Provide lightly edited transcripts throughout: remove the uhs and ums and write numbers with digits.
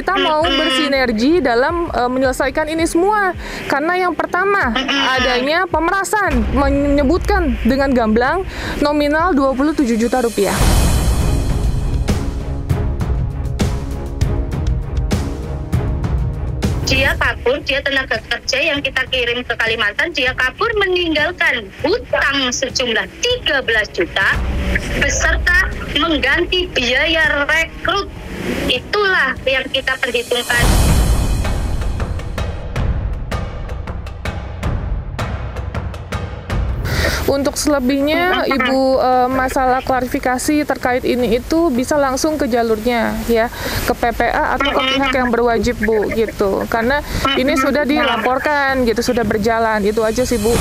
kita mau bersinergi dalam menyelesaikan ini semua. Karena yang pertama adanya pemerasan, menyebutkan dengan gamblang nominal 27 juta rupiah. Dia kabur, dia tenaga kerja yang kita kirim ke Kalimantan, dia kabur meninggalkan hutang sejumlah 13 juta beserta mengganti biaya rekrut. Itulah yang kita perhitungkan. Untuk selebihnya, Ibu masalah klarifikasi terkait ini itu bisa langsung ke jalurnya ya, ke PPA atau ke pihak yang berwajib Bu gitu. Karena ini sudah dilaporkan gitu, sudah berjalan. Itu aja sih Bu.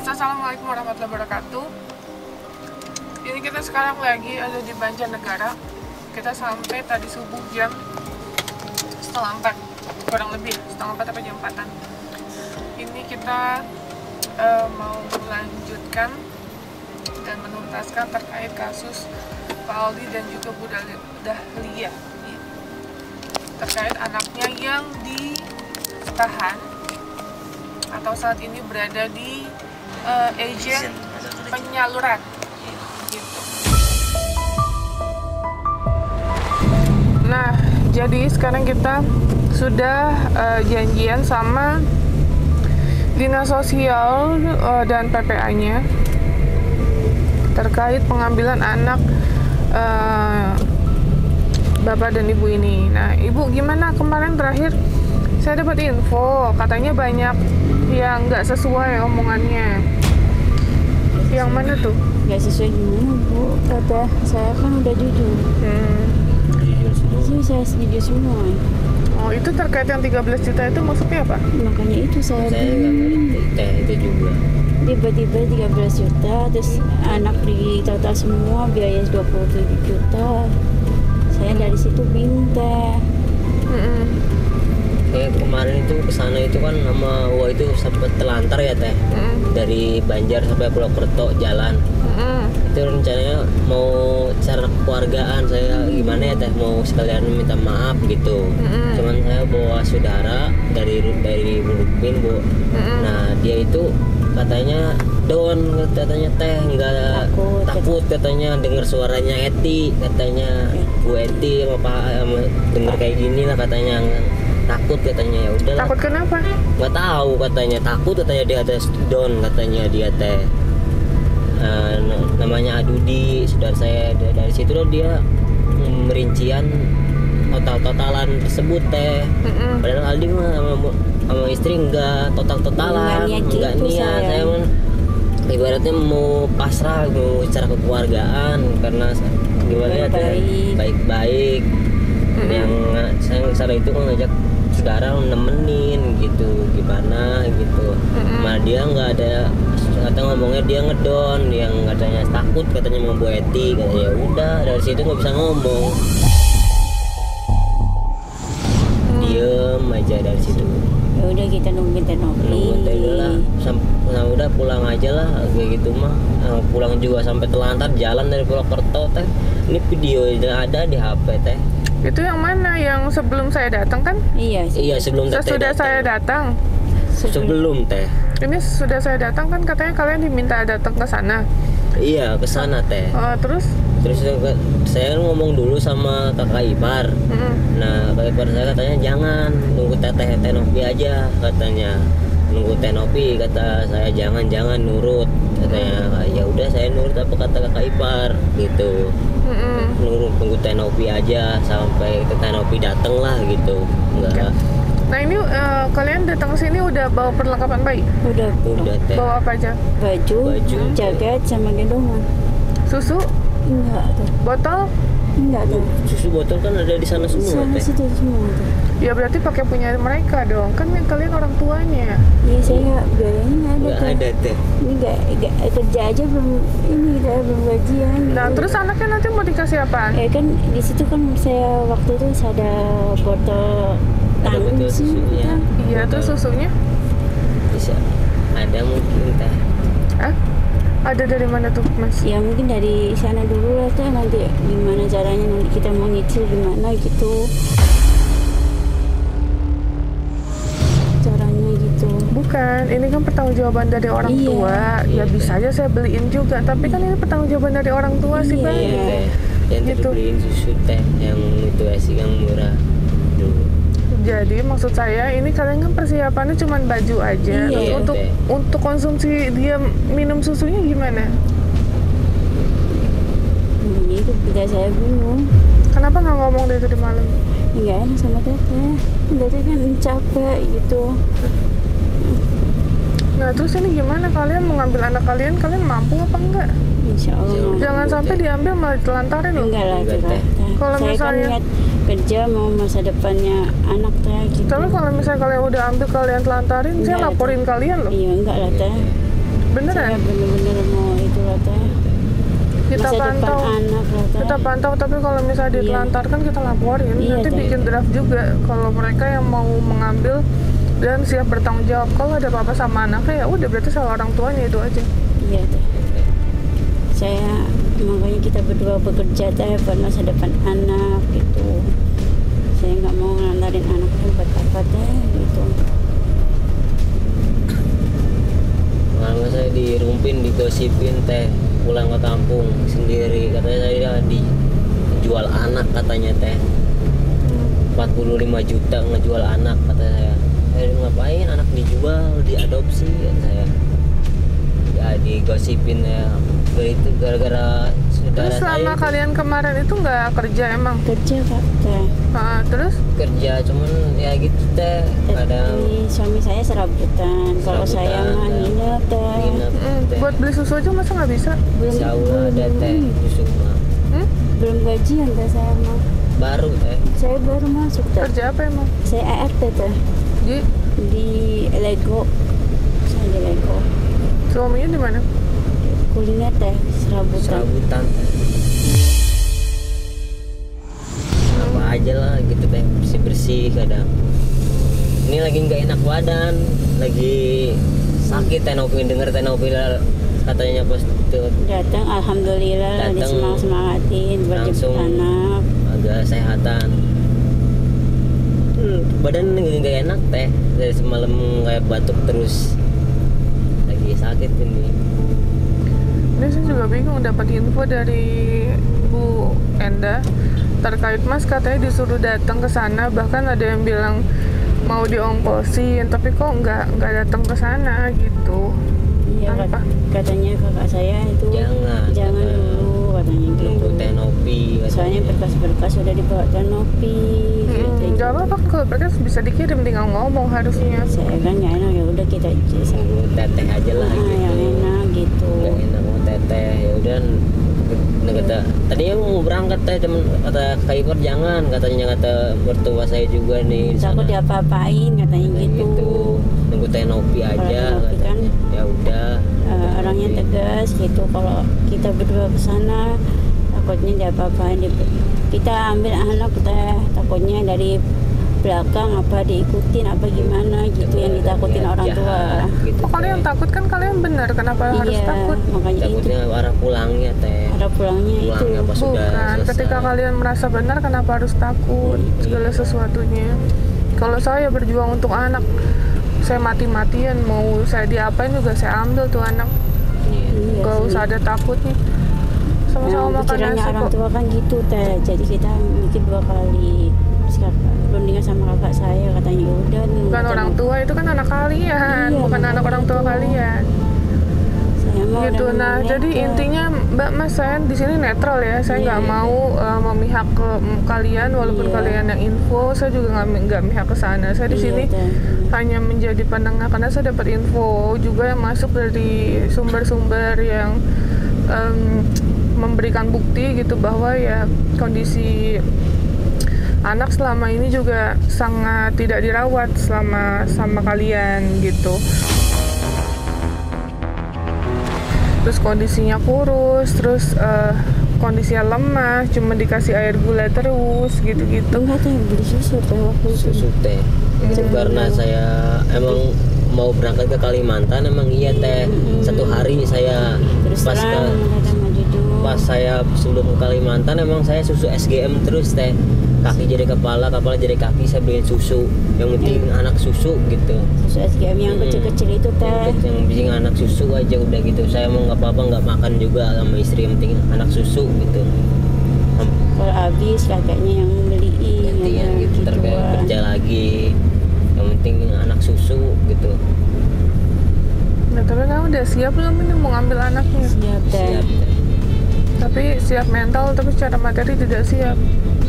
Assalamualaikum warahmatullahi wabarakatuh. Ini kita sekarang lagi ada di Banjarnegara. Kita sampai tadi subuh jam 3:30, kurang lebih 3:30 atau jam 4-an. Ini kita mau melanjutkan dan menuntaskan terkait kasus Pak Aldi dan juga Bu Dahlia terkait anaknya yang ditahan atau saat ini berada di agen penyaluran gitu. Nah, jadi sekarang kita sudah janjian sama Dinas Sosial dan PPA-nya terkait pengambilan anak Bapak dan Ibu ini. Nah, Ibu gimana kemarin terakhir? Saya dapat info katanya banyak yang nggak sesuai omongannya. Yang mana tuh? Nggak sesuai gimana Bu? Kata saya kan udah jujur. Jujur saya jujur semua. Oh, itu terkait yang 13 juta itu maksudnya apa? Makanya itu saya nggak ngerti itu juga. Tiba-tiba 13 juta, terus anak di total semua biaya 27 juta. Saya dari situ bingung teh. Kayak kemarin itu kesana itu kan sama Wah itu sempat telantar ya teh. Dari Banjar sampai Pulau Kerto jalan. Itu rencananya mau cara keluargaan saya gimana ya teh, mau sekalian minta maaf gitu. Cuman saya bawa saudara dari Bulupin Bu. Nah dia itu katanya katanya teh nggak takut katanya dengar suaranya Eti, katanya Bu Eti apa denger kayak gini lah katanya. Takut katanya, ya udah. Takut kenapa? Nggak tahu katanya, takut katanya dia ada down katanya dia teh. Namanya Adudi, saudara saya. Dari situ loh dia merincian totalan tersebut teh. Padahal Aldi mah sama istri nggak totalan, nggak niat. Saya ibaratnya mau pasrah, mau cara kekeluargaan karena gimana ya teh, baik-baik. Yang saya kesana itu kan ngajak saudara nemenin gitu, gimana gitu. Malah dia nggak ada, kata ngomongnya dia ngedon, yang katanya takut katanya mau Bu Eti, katanya ya udah dari situ nggak bisa ngomong, diem aja dari situ. Ya udah kita nungguin lah, nah udah pulang aja lah kayak gitu mah. Pulang juga sampai telantar jalan dari Pulau Kerto teh. Ini video ada di HP teh. Itu yang mana? Yang sebelum saya datang kan? Iya sebelum sesudah saya datang. Sebelum teh. Ini sudah saya datang kan katanya kalian diminta datang ke sana. Iya, ke sana teh. Terus? Terus saya ngomong dulu sama kakak ipar. Nah, kakak ipar saya katanya jangan, nunggu teteh Nopi aja katanya. Nunggu Teh Nopi, kata saya jangan nurut. Katanya ya udah saya nurut apa kata kakak ipar gitu. Nunggu Teh Nopi aja sampai Teh Nopi dateng lah gitu. Enggak. Nah ini kalian datang ke sini udah bawa perlengkapan bayi? Udah Teh. Bawa apa aja? baju, jaket sama gendongan. Susu? Enggak tuh. Botol? Enggak tuh. Susu botol kan ada di sana semua Sama teh. situ semua tuh. Ya berarti pakai punya mereka dong. Kan kalian orang tuanya. Iya saya biayanya nggak ada Nggak tuh. ada teh. Ini nggak kerja aja belum ini kita belum gajian. Nah terus anaknya nanti mau dikasih apaan? Kan di situ kan saya waktu itu ada botol Ada tanggung botol sih. susunya. Kan. Iya tuh susunya. Bisa. Ada mungkin teh. Ada dari mana tuh mas? Ya mungkin dari sana dulu lah tuh nanti gimana caranya nanti kita mau nyicil gimana gitu. Caranya gitu. Bukan, ini kan pertanggungjawaban dari orang Iya. tua. Ya bisa aja saya beliin juga, tapi kan ini pertanggungjawaban dari orang tua sih bang. Iya teh. Yang tadi Gitu. beliin susu teh yang itu sih yang murah dulu. Jadi maksud saya ini kalian kan persiapannya cuma baju aja. Iya. Untuk Teh. untuk konsumsi dia minum susunya gimana? Begitu kita saya bingung. Kenapa nggak ngomong dari tadi malam? Enggak enak sama teteh. Teteh kan capek gitu. Nah terus ini gimana kalian mengambil anak kalian mampu apa enggak? Insya Allah. Jangan sampai diambil malah ditelantarin loh. Enggak lah Enggak, kita. Teh. Kalau Saya kan misalnya- niat kerja mau masa depannya anak teh gitu. Tapi kalau misalnya kalian udah ambil kalian telantarin, saya Enggak, laporin kalian loh. Iya enggak lah teh. Beneran? Saya bener-bener mau itu lah teh. Kita Masa depan pantau. anak lah teh. Kita pantau, tapi kalau misalnya Iya. ditelantarkan kita laporin. Iya, Nanti Teh. bikin draft juga kalau mereka yang mau mengambil dan siap bertanggung jawab. Kalau ada apa-apa sama anaknya ya udah berarti salah orang tuanya itu aja. Iya teh. Saya makanya kita berdua bekerja teh buat masa depan anak gitu. Saya nggak mau ngantarin anaknya buat apa teh gitu. Malah saya dirumpin, digosipin teh pulang ke kampung sendiri, katanya saya dijual anak katanya teh. 45 juta ngejual anak kata saya. Ngapain anak dijual, diadopsi kata saya. Ya digosipin ya. Itu gara-gara saudara Terus selama saya kalian kemarin itu nggak kerja emang? Kerja kak teh. Terus? kerja cuman ya gitu teh. Kadang Tapi suami saya serabutan. Kalau saya Serabutan, mah teh. nginep teh. nginep teh. Buat beli susu aja masa nggak bisa? Insya Allah ada teh susu mah. Belum gajian teh saya mah. Baru teh. Saya baru masuk teh. Kerja apa emang? Saya ART teh Di di Lego. Saya di Lego. suaminya di mana? Kuliner teh serabutan. Serabutan teh. Apa aja lah gitu teh, bersih-bersih kadang. Ini lagi nggak enak badan, lagi sakit teh Nopi, denger teh Nopi katanya pas itu Datang alhamdulillah Datang, disemang-semangatin buat langsung jemput anak. agak sehatan. Badan nggak enak teh, dari semalam kayak batuk terus. Lagi sakit ini. Ini saya juga bingung dapat info dari Bu Enda terkait Mas katanya disuruh datang ke sana, bahkan ada yang bilang mau diongkosin, tapi kok nggak datang ke sana gitu. Iya Apa? katanya kakak saya itu Jangan dulu katanya gitu. nunggu teh Nopi. Soalnya berkas-berkas sudah dibawa ke Nopi. Nggak apa-apa, kalau berkas bisa dikirim, tinggal ngomong harusnya. Saya kan nggak enak ya udah kita Nunggu teteh aja lah gitu. yang enak gitu. Nggak enak mau teteh, ya udah. Kata tadinya mau berangkat teh, cuman kata Kak Ipar jangan, katanya kata mertua saya juga nih. di Takut sana. diapa-apain katanya Kayak gitu. Nunggu teh Nopi aja Kalau Nopi kan, katanya. Ya udah. Orangnya tegas gitu. Kalau kita berdua ke sana takutnya diapa-apain. Kita ambil anak teh takutnya dari belakang apa diikutin apa gimana gitu yang ditakutin Lihat orang tua. jahat gitu, Oh, kalian teh. takut kan kalian benar, kenapa harus Iya, takut? makanya itu Takutnya arah pulangnya teh. ada pulangnya itu. Pulangnya pas sudah Bukan, selesai. ketika kalian merasa benar kenapa harus takut segala sesuatunya. Kalau saya berjuang untuk anak, saya mati-matian, mau saya diapain juga saya ambil tuh anak. Iya. Iya Gak sih. usah ada takutnya. Sama-sama makan pikirannya nasi orang kok. tua kan gitu teh, jadi kita mikir 2 kali. Terus rundingan sama kakak saya katanya udah. Bukan orang tua, itu kan anak kalian, Iya, bukan anak orang tua itu. kalian. Saya mau Gitu. udah Nah, mereka. jadi intinya Mbak Mas, saya di sini netral ya. Saya nggak Iya. mau memihak ke kalian, walaupun Iya. kalian yang info, saya juga nggak mihak ke sana. Saya di Iya, sini teh. hanya menjadi penengah karena saya dapat info juga yang masuk dari sumber-sumber yang memberikan bukti gitu bahwa ya kondisi anak selama ini juga sangat tidak dirawat selama sama kalian gitu. Terus kondisinya kurus, terus kondisinya lemah, cuma dikasih air gula terus gitu-gitu. Enggak teh, beli susu teh waktu itu. Susu teh. Itu karena saya emang mau berangkat ke Kalimantan, emang iya teh. Satu hari saya Terus pas terang mereka maju dulu. pas saya sebelum ke Kalimantan emang saya susu SGM terus teh. Kaki jadi kepala jadi kaki, saya beliin susu. Yang penting anak susu gitu. Susu SGM yang kecil-kecil itu teh. Yang penting anak susu aja udah gitu. Saya mau nggak apa-apa nggak makan juga sama istri, yang penting anak susu gitu. Kalau habis kakaknya yang beliin. Gantian gitu, ntar kayak kerja lagi. Yang penting anak susu gitu. Nah, tapi kamu udah siap belum ini mau ngambil anaknya? Siap teh. Siap teh. Tapi siap mental, tapi secara materi tidak siap.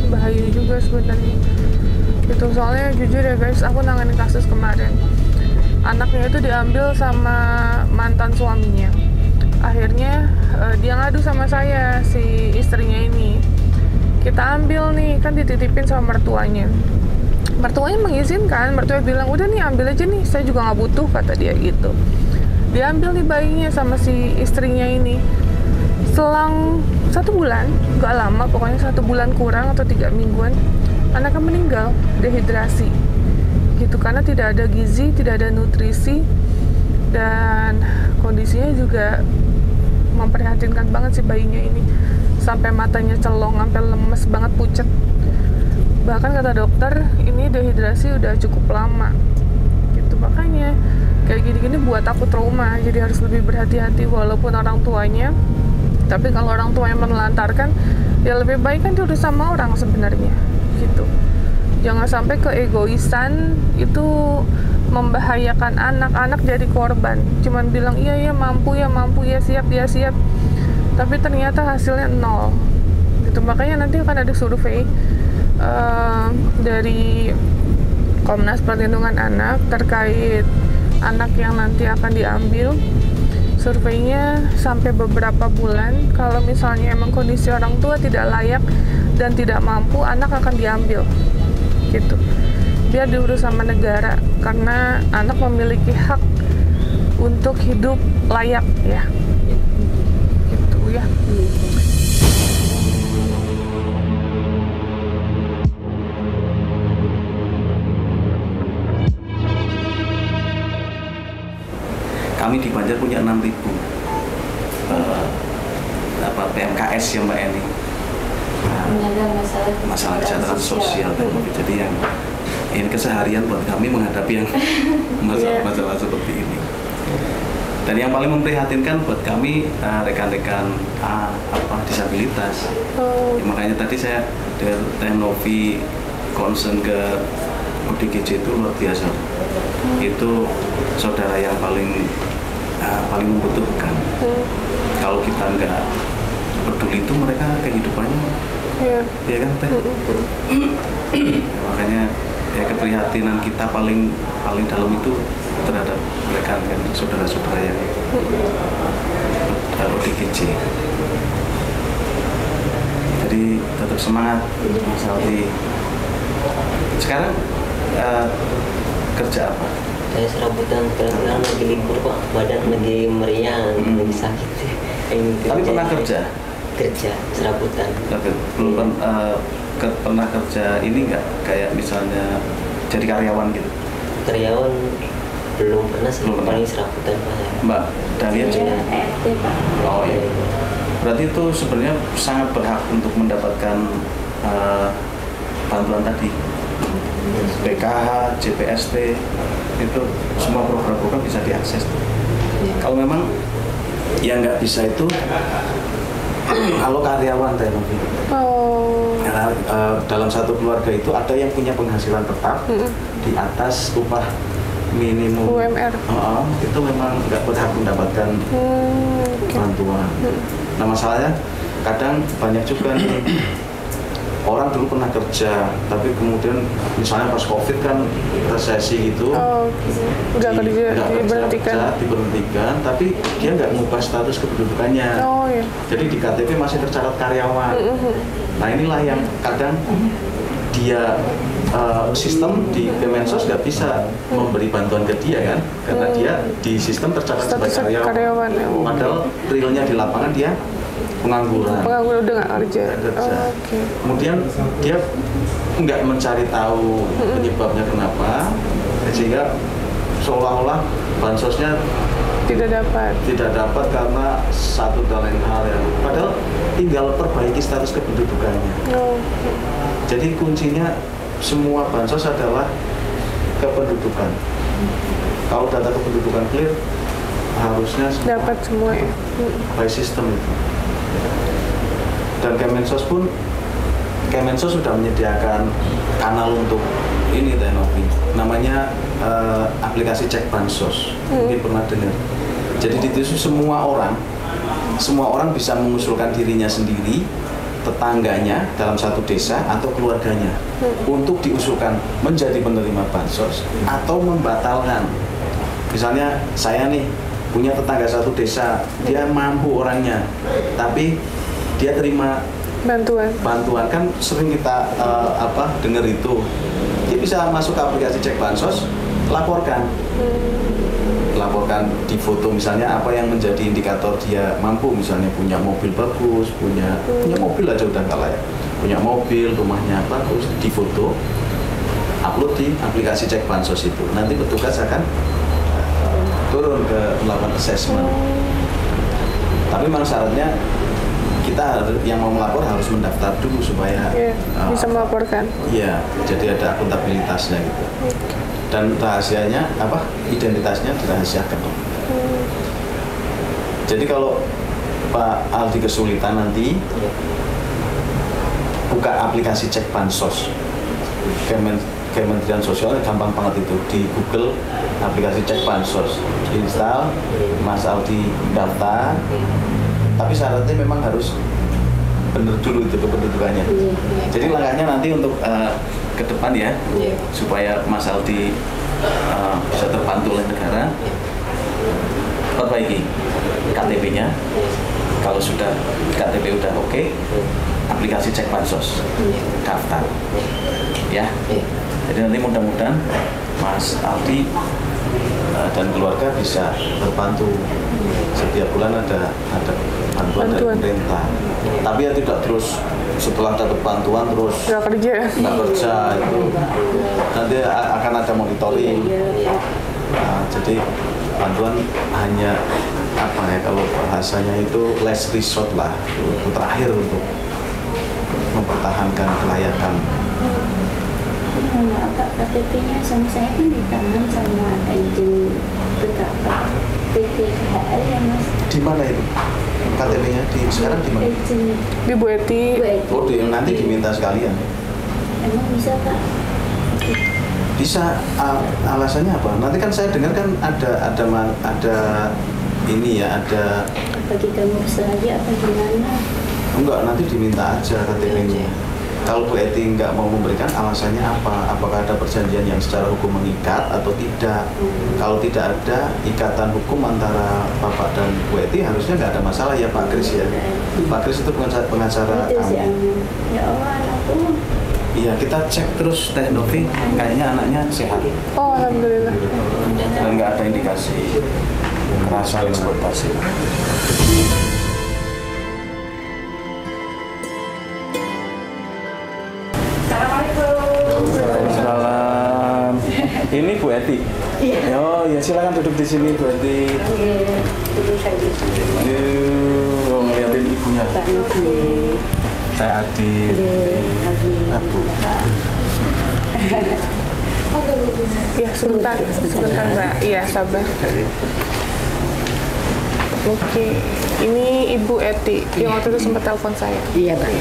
Bahaya juga sebenarnya. Itu soalnya jujur ya guys, aku nanganin kasus kemarin. Anaknya itu diambil sama mantan suaminya. Akhirnya dia ngadu sama saya, si istrinya ini. Kita ambil nih, kan dititipin sama mertuanya. Mertuanya mengizinkan, mertuanya bilang udah nih ambil aja nih, saya juga nggak butuh, kata dia gitu. Diambil nih bayinya sama si istrinya ini. Selang 1 bulan, nggak lama, pokoknya 1 bulan kurang atau 3 mingguan, anaknya meninggal, dehidrasi gitu, karena tidak ada gizi, tidak ada nutrisi, dan kondisinya juga memprihatinkan banget si bayinya ini, sampai matanya celong, sampai lemes banget, pucet. Bahkan kata dokter ini dehidrasi udah cukup lama gitu. Makanya kayak gini-gini buat aku trauma, jadi harus lebih berhati-hati walaupun orang tuanya. Tapi kalau orang tua yang menelantarkan, ya lebih baik kan dia udah sama orang sebenarnya, gitu. Jangan sampai keegoisan itu membahayakan anak-anak jadi korban. Cuman bilang iya mampu ya siap dia siap, tapi ternyata hasilnya 0. Gitu. Makanya nanti akan ada survei dari Komnas Perlindungan Anak terkait anak yang nanti akan diambil. Surveinya sampai beberapa bulan, kalau misalnya emang kondisi orang tua tidak layak dan tidak mampu, anak akan diambil gitu, biar diurus sama negara, karena anak memiliki hak untuk hidup layak ya, gitu ya. Kami di Banjar punya 6.000 PMKS ya Mbak Eni. Masalah kesehatan sosial teknologi. Jadi yang ini keseharian buat kami menghadapi yang masalah seperti ini. Dan yang paling memprihatinkan buat kami rekan-rekan disabilitas. Ya, makanya tadi saya dengan Teh Novi concern ke ODGJ itu luar biasa. Itu saudara yang paling membutuhkan. Kalau kita nggak peduli itu mereka kehidupannya, ya kan Teh. Makanya ya keprihatinan kita paling dalam itu terhadap mereka kan saudara-saudara yang ODGJ. Jadi tetap semangat Mas Aldi. Sekarang kerja apa? Saya serabutan, karena lagi libur Pak, badan lagi meriang, lagi sakit. Tapi pernah kerja? Kerja, serabutan. Belum pernah kerja ini nggak? Kayak misalnya jadi karyawan gitu? Karyawan belum pernah sih, Belum pernah. paling serabutan Pak. Mbak Dahlia juga? RT Pak. Oh iya. Berarti itu sebenarnya sangat berhak untuk mendapatkan bantuan tadi. PKH, JPST, itu semua program-program bisa diakses. Kalau memang yang nggak bisa itu kalau karyawan Teh Novi. Karena dalam satu keluarga itu ada yang punya penghasilan tetap di atas upah minimum UMR. Itu memang nggak berhak mendapatkan bantuan. Nah masalahnya kadang banyak juga nih orang dulu pernah kerja, tapi kemudian misalnya pas COVID kan resesi gitu, nggak diberhentikan, tapi dia nggak mengubah status kependudukannya. Iya. Jadi di KTP masih tercatat karyawan. Nah inilah yang kadang dia sistem di Kemensos nggak bisa memberi bantuan ke dia kan, karena dia di sistem tercatat sebagai karyawan. Padahal realnya di lapangan dia pengangguran udah nggak kerja. Kemudian dia nggak mencari tahu penyebabnya kenapa, sehingga seolah-olah bansosnya tidak dapat karena satu dan lain hal ya. Padahal tinggal perbaiki status kependudukannya. Jadi kuncinya semua bansos adalah kependudukan. Kalau data kependudukan clear, harusnya dapat semua ya. By system itu. Dan Kemensos sudah menyediakan kanal untuk ini Teh Novi, namanya aplikasi Cek Bansos. Mungkin pernah dengar. Jadi di situ semua orang bisa mengusulkan dirinya sendiri, tetangganya dalam satu desa atau keluarganya untuk diusulkan menjadi penerima bansos atau membatalkan. Misalnya saya nih punya tetangga satu desa, dia mampu orangnya, tapi dia terima bantuan kan sering kita dengar itu. Dia bisa masuk ke aplikasi Cek Bansos, laporkan di foto misalnya apa yang menjadi indikator dia mampu, misalnya punya mobil bagus, punya mobil aja udah nggak layak, punya mobil, rumahnya bagus, di foto, upload di aplikasi Cek Bansos itu. Nanti petugas akan turun ke melakukan assessment. Tapi memang syaratnya kita yang mau melapor harus mendaftar dulu supaya bisa melaporkan. Iya, jadi ada akuntabilitasnya gitu. Dan rahasianya identitasnya dirahasiakan. Jadi kalau Pak Aldi kesulitan nanti buka aplikasi Cek Bansos Kementerian Sosial, gampang banget itu, di Google aplikasi Cek Bansos, diinstal, Mas Aldi daftar. Tapi syaratnya memang harus benar dulu itu kependudukannya. Jadi langkahnya nanti untuk ke depan ya, supaya Mas Aldi bisa terbantu oleh negara, perbaiki KTP-nya. Kalau sudah KTP udah oke, aplikasi Cek Bansos, daftar, ya. Jadi nanti mudah-mudahan Mas Aldi dan keluarga bisa terbantu. Setiap bulan ada bantuan dari pemerintah. Tapi ya tidak terus setelah dapat bantuan terus nggak kerja itu nanti akan ada monitoring. Jadi bantuan hanya kalau bahasanya itu last resort lah, itu terakhir untuk mempertahankan kelayakan. KTP-nya sama saya kan di tangan sama izin PTKL ya Mas. Di mana itu? KTP-nya sekarang di mana? Di Bu Eti. Oh, nanti diminta sekalian. Emang bisa Pak? Bisa. Alasannya apa? Nanti kan saya dengar kan ada ini ya, ada. Apa kita mau saja apa gimana? Enggak, nanti diminta aja KTP-nya. Kalau Bu Eti nggak mau memberikan, alasannya apa? Apakah ada perjanjian yang secara hukum mengikat atau tidak? Kalau tidak ada ikatan hukum antara Bapak dan Bu Eti, harusnya nggak ada masalah ya Pak Kris ya. Pak Kris itu pengacara kami. Ya Allah, anakku. Iya, kita cek terus Teh Novi, kayaknya anaknya sehat. Oh, alhamdulillah. Dan nggak ada indikasi kekerasan eksploitasi. Salam. Ini Bu Eti. Iya. Oh ya, silakan duduk di sini Bu Eti. Yuk, ngeliatin ibunya. Saya Adi. Bu. Ya, sebentar Mbak. Iya, sabar. Oke. Ini Ibu Eti yang waktu itu sempat telepon saya. Iya, Pak.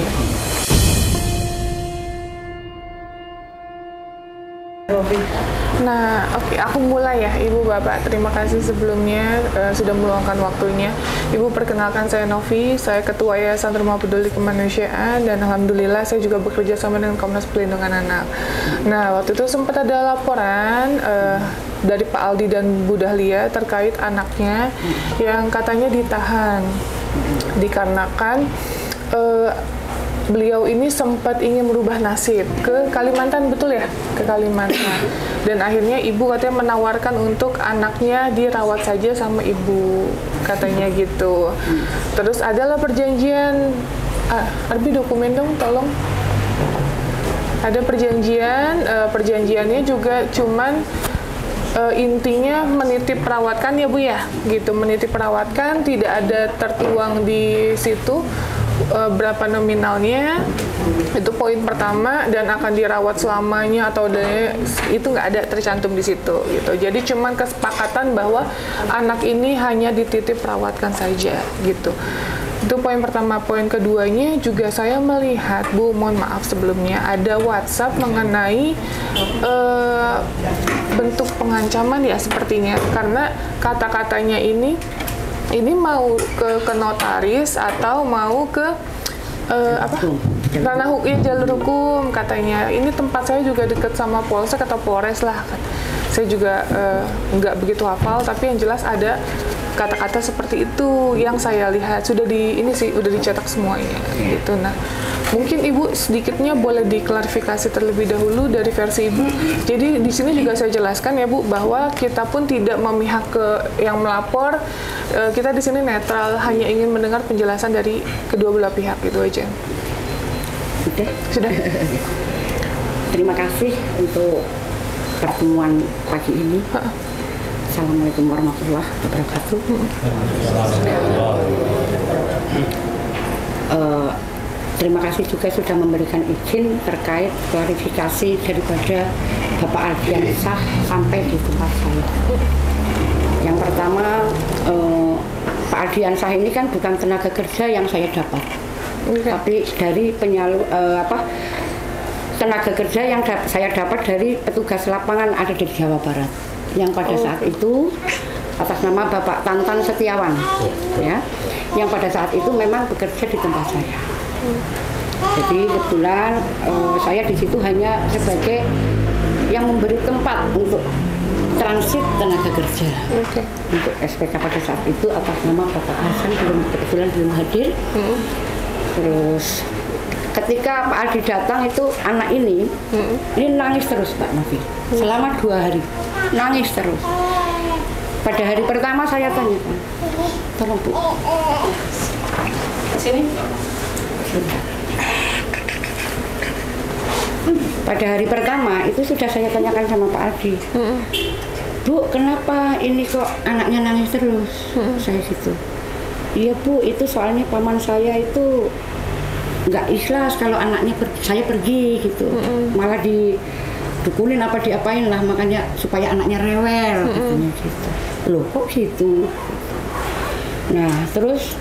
Nah, oke, aku mulai ya, Ibu Bapak. Terima kasih sebelumnya sudah meluangkan waktunya. Ibu, perkenalkan saya Novi, saya Ketua Yayasan Rumah Peduli Kemanusiaan, dan alhamdulillah saya juga bekerja sama dengan Komnas Perlindungan Anak. Nah, waktu itu sempat ada laporan dari Pak Aldi dan Bu Dahlia terkait anaknya yang katanya ditahan dikarenakan beliau ini sempat ingin merubah nasib ke Kalimantan, betul ya? Ke Kalimantan. Dan akhirnya ibu katanya menawarkan untuk anaknya dirawat saja sama ibu, katanya gitu. Terus adalah perjanjian, Arbi dokumen dong, tolong. Ada perjanjian, perjanjiannya juga cuman intinya menitip perawatkan ya Bu ya, gitu, menitip perawatkan, tidak ada tertuang di situ berapa nominalnya, itu poin pertama, dan akan dirawat selamanya atau itu nggak ada tercantum di situ gitu. Jadi cuman kesepakatan bahwa anak ini hanya dititip perawatkan saja gitu. Itu poin pertama. Poin keduanya juga saya melihat, Bu, mohon maaf sebelumnya, ada WhatsApp mengenai bentuk pengancaman ya sepertinya, karena kata-katanya ini mau ke notaris atau mau ke ranah hukum, jalur hukum katanya. Ini tempat saya juga dekat sama Polsek atau Polres lah. Saya juga nggak begitu hafal, tapi yang jelas ada kata-kata seperti itu yang saya lihat sudah udah dicetak semuanya gitu. Nah, mungkin Ibu sedikitnya boleh diklarifikasi terlebih dahulu dari versi Ibu. Jadi di sini juga saya jelaskan ya Bu, bahwa kita pun tidak memihak ke yang melapor. Kita di sini netral, hanya ingin mendengar penjelasan dari kedua belah pihak, itu aja. Sudah. Terima kasih untuk pertemuan pagi ini. Assalamualaikum warahmatullahi wabarakatuh. Terima kasih juga sudah memberikan izin terkait klarifikasi daripada Bapak Aldian Syah sampai di tempat saya. Yang pertama, Pak Aldian Syah ini kan bukan tenaga kerja yang saya dapat, tapi dari tenaga kerja yang saya dapat dari petugas lapangan ada di Jawa Barat, yang pada saat itu atas nama Bapak Tantan Setiawan, ya, yang pada saat itu memang bekerja di tempat saya. Jadi kebetulan saya di situ hanya sebagai yang memberi tempat untuk transit tenaga kerja. Untuk SPK pada saat itu atas nama Bapak Hasan kebetulan belum hadir. Terus ketika Pak Aldi datang itu anak ini nangis terus Pak Novi, selama 2 hari nangis terus. Pada hari pertama saya tanyakan, tolong Bu, sini. Pada hari pertama itu sudah saya tanyakan sama Pak Aldi, Bu, kenapa ini kok anaknya nangis terus? Saya gitu. Iya Bu, itu soalnya paman saya itu nggak ikhlas kalau anaknya saya pergi gitu, malah didukunin apa diapain lah, makanya supaya anaknya rewel, katanya gitu. Loh kok gitu? Nah terus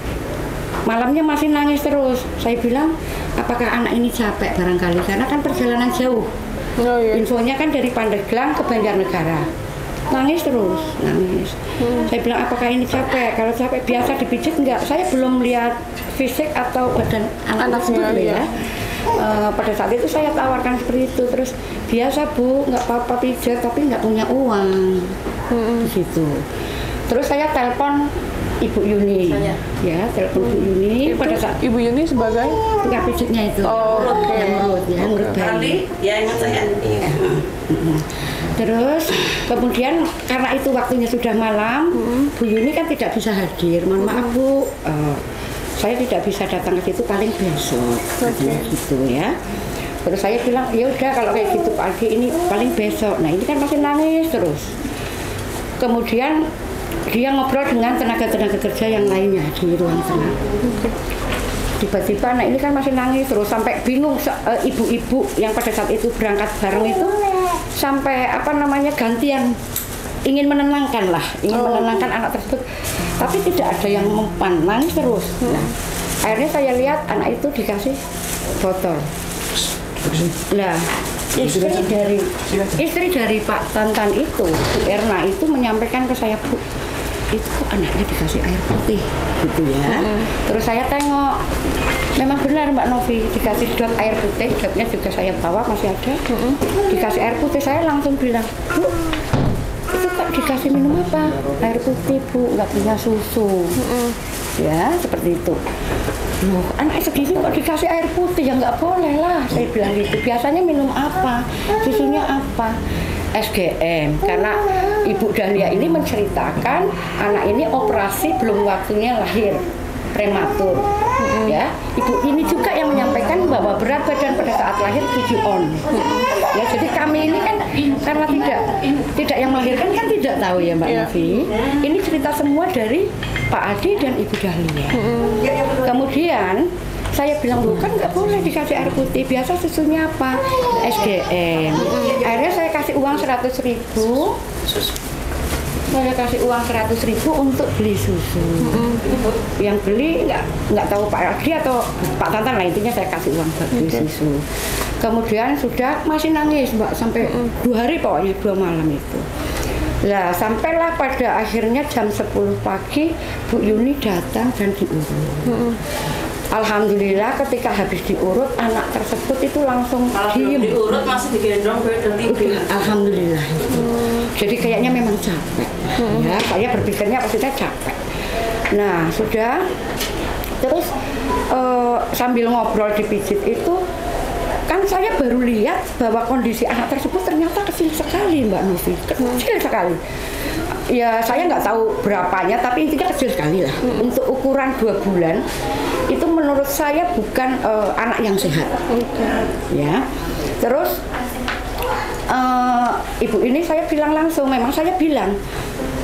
malamnya masih nangis terus. Saya bilang, apakah anak ini capek barangkali, karena kan perjalanan jauh. Infonya kan dari Pandeglang ke Banjarnegara. Nangis terus, nangis. Saya bilang, apakah ini capek? Kalau capek biasa dipijit enggak? Saya belum lihat fisik atau badan anak-anaknya ya. Pada saat itu saya tawarkan seperti itu. Terus biasa Bu, nggak apa-apa pijat, tapi nggak punya uang. Gitu. Terus saya telepon Ibu Yuni, ya, telepon Ibu Yuni. Pada saat Ibu Yuni sebagai tukang pijitnya itu, yang ngurut bayi. Ya ingat saya. Terus kemudian karena itu waktunya sudah malam, Bu Yuni kan tidak bisa hadir. Mohon maaf Bu, saya tidak bisa datang ke situ, paling besok, gitu ya. Terus saya bilang, ya udah kalau kayak gitu Pak Aldi, ini paling besok. Nah ini kan masih nangis terus. Kemudian dia ngobrol dengan tenaga-tenaga kerja yang lainnya di ruang tengah. Tiba-tiba anak ini kan masih nangis terus, sampai bingung ibu-ibu yang pada saat itu berangkat bareng itu sampai gantian ingin menenangkan anak tersebut, tapi tidak ada yang mempan, nangis terus. Nah, akhirnya saya lihat anak itu dikasih botol. Nah, istri dari Pak Tantan itu, Bu Erna itu menyampaikan ke saya, Bu, itu kok anaknya dikasih air putih gitu ya. Terus saya tengok, memang benar Mbak Novi, dikasih dot air putih, dotnya juga saya bawa masih ada. Dikasih air putih, saya langsung bilang, Bu, itu kok dikasih minum apa? Air putih, Bu, nggak punya susu. Ya, seperti itu. Loh, anak segini kok dikasih air putih? Ya nggak boleh lah, saya bilang gitu. Biasanya minum apa? Susunya apa? SGM, karena Ibu Dahlia ini menceritakan anak ini operasi belum waktunya lahir, prematur. Ya, Ibu ini juga yang menyampaikan bahwa berat badan pada saat lahir 7 on. Ya, jadi kami ini kan karena tidak yang melahirkan kan tidak tahu ya Mbak Novi. Ini cerita semua dari Pak Adi dan Ibu Dahlia. Kemudian saya bilang, bukan nggak boleh dikasih air putih, biasa susunya apa? SGM. Akhirnya saya kasih uang 100.000. Saya kasih uang 100.000 untuk beli susu. Yang beli nggak tahu Pak Adi atau Pak Tantan lah, intinya saya kasih uang buat beli susu. Kemudian sudah masih nangis Mbak sampai 2 hari pokoknya 2 malam itu. Lah sampailah pada akhirnya jam 10 pagi Bu Yuni datang dan diurut. Alhamdulillah ketika habis diurut anak tersebut itu langsung diem. Diurut masih digendong Alhamdulillah. Jadi kayaknya memang capek. Ya, saya berpikirnya maksudnya capek. Nah sudah, terus sambil ngobrol dipijit itu kan saya baru lihat bahwa kondisi anak tersebut ternyata kecil sekali Mbak Novi, kecil sekali. Ya saya nggak tahu berapanya, tapi intinya kecil sekali lah. Untuk ukuran 2 bulan itu menurut saya bukan anak yang sehat. Ya, terus ibu ini saya bilang langsung, memang saya bilang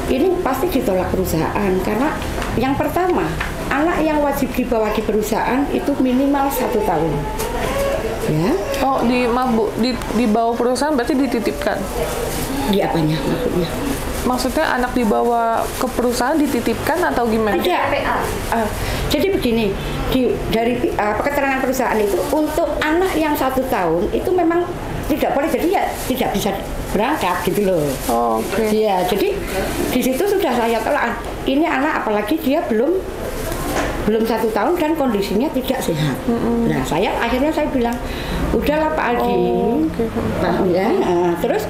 ini pasti ditolak perusahaan karena yang pertama anak yang wajib dibawa di perusahaan itu minimal 1 tahun. Ya. Oh, dibawa perusahaan berarti dititipkan? Di apanya maksudnya? Maksudnya anak dibawa ke perusahaan dititipkan atau gimana? Ada. Jadi begini, dari keterangan perusahaan itu untuk anak yang 1 tahun itu memang tidak boleh, jadi ya tidak bisa berangkat gitu loh. Oh, oke. Iya, jadi di situ sudah saya tolak. Ini anak apalagi dia belum 1 tahun dan kondisinya tidak sehat. Nah, akhirnya saya bilang, udahlah Pak Aldi, ya. Terus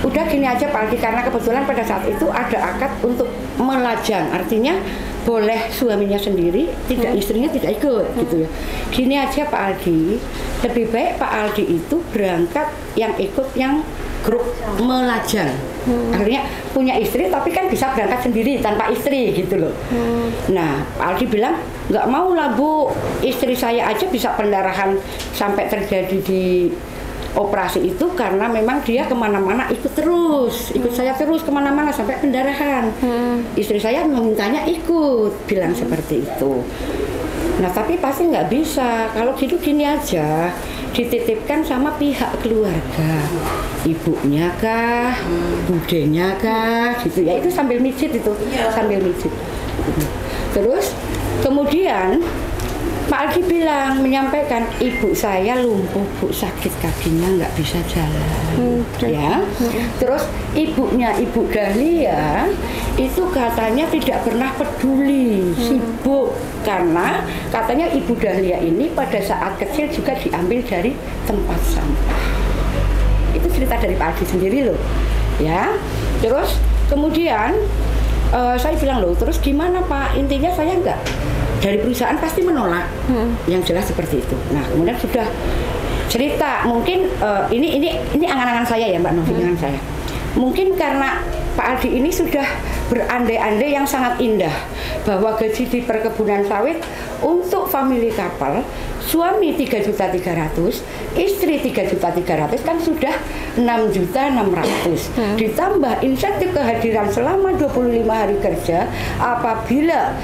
udah gini aja Pak Aldi, karena kebetulan pada saat itu ada akad untuk melajang, artinya boleh suaminya sendiri, tidak istrinya tidak ikut, gitu ya. Gini aja Pak Aldi, lebih baik Pak Aldi itu berangkat yang ikut yang grup melajang. Akhirnya punya istri tapi kan bisa berangkat sendiri tanpa istri gitu loh. Nah Pak Aldi bilang nggak mau lah Bu, istri saya aja bisa pendarahan sampai terjadi di operasi itu karena memang dia kemana-mana ikut saya terus kemana-mana sampai pendarahan. Istri saya memintanya ikut, bilang seperti itu. Nah tapi pasti nggak bisa, kalau gitu gini aja, dititipkan sama pihak keluarga, ibunya kah, budenya kah, gitu ya, itu sambil mijit itu, sambil mijit. Terus kemudian Pak Aldi bilang, menyampaikan ibu saya lumpuh Bu, sakit kakinya nggak bisa jalan, ya. Terus ibunya Ibu Dahlia itu katanya tidak pernah peduli, sibuk karena katanya Ibu Dahlia ini pada saat kecil juga diambil dari tempat sampah. Itu cerita dari Pak Aldi sendiri loh, ya. Terus kemudian saya bilang loh, terus gimana Pak? Intinya saya enggak, dari perusahaan pasti menolak, yang jelas seperti itu. Nah kemudian sudah cerita, mungkin ini angan-angan saya ya Mbak Novi, angan saya. Mungkin karena Pak Aldi ini sudah berandai-andai yang sangat indah bahwa gaji di perkebunan sawit untuk family couple, suami 3.300.000, istri 3.300.000 kan sudah 6.600.000. Ditambah insentif kehadiran selama 25 hari kerja apabila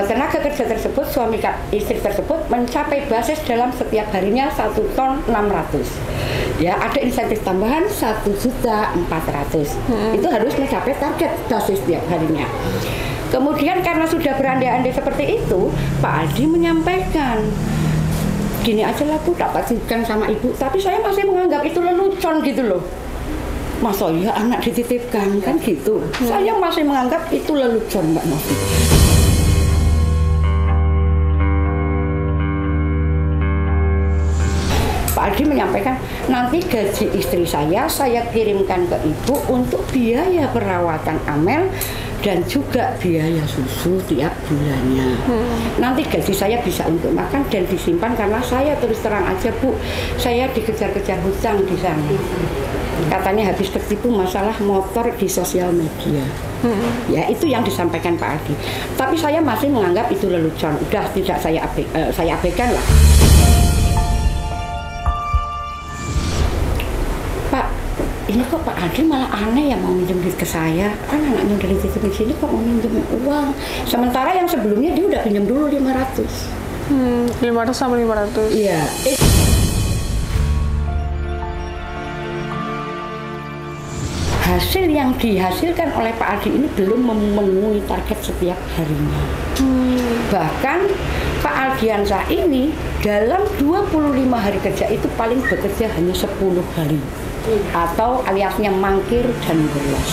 tenaga kerja tersebut, suami istri tersebut mencapai basis dalam setiap harinya 1,6 ton. Ya, ada insentif tambahan 1.400.000. Itu harus mencapai target dosis setiap harinya. Kemudian karena sudah berandai-andai seperti itu, Pak Aldi menyampaikan, gini aja lah Bu, tak pastikan sama Ibu, tapi saya masih menganggap itu lelucon gitu loh. Masa ya anak dititipkan kan gitu. Saya masih menganggap itu lelucon, Mbak Novi. Pak Aldi menyampaikan, nanti gaji istri saya kirimkan ke Ibu untuk biaya perawatan Amel dan juga biaya susu tiap bulannya. Nanti gaji saya bisa untuk makan dan disimpan karena saya terus terang aja Bu, saya dikejar-kejar hutang di sana. Katanya habis ketipu masalah motor di sosial media. Ya, itu yang disampaikan Pak Aldi. Tapi saya masih menganggap itu lelucon. Udah tidak saya abaikan lah. Pak, ini kok Pak Aldi malah aneh ya mau minjem duit ke saya. Kan anaknya dari dititipin sini kok mau minjem uang. Sementara yang sebelumnya dia udah pinjam dulu 500. 500 sama 500. Iya. Hasil yang dihasilkan oleh Pak Aldi ini belum memenuhi target setiap harinya. Bahkan Pak Aldiansyah ini dalam 25 hari kerja itu paling bekerja hanya 10 hari. Atau aliasnya mangkir dan bolos.